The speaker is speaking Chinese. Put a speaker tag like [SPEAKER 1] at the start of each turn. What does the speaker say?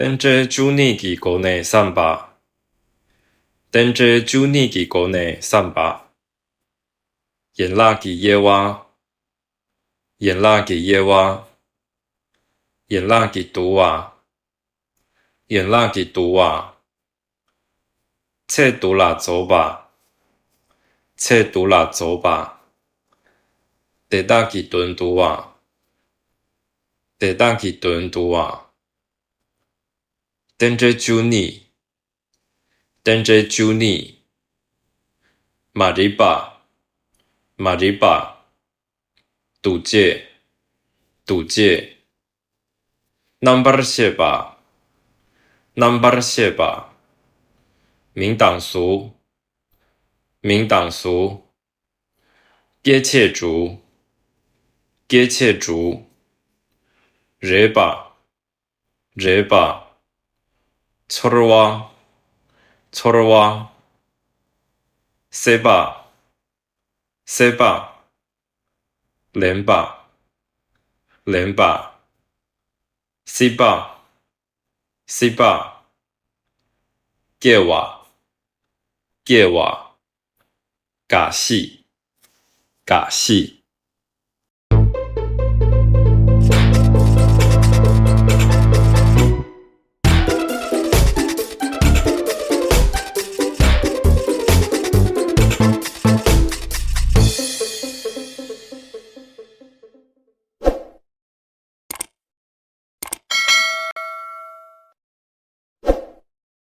[SPEAKER 1] 等着祝你给国内散吧，等着祝你给国内散吧。眼拉给夜蛙，眼拉给夜蛙，眼拉给毒蛙，眼拉给毒蛙。切毒啦，走吧，切毒啦，走吧。得打给蹲毒蛙，得打给蹲毒蛙。等着祝你，等着祝你。马里巴，马里巴。赌界，赌界。Number 些吧 ，Number 些吧。民党俗，民党俗。憋切竹，憋切竹。热吧，热吧。错了哇，错了哇。塞吧，塞吧。连吧，连吧。西吧，西吧。给我，给我。尬戏，尬戏。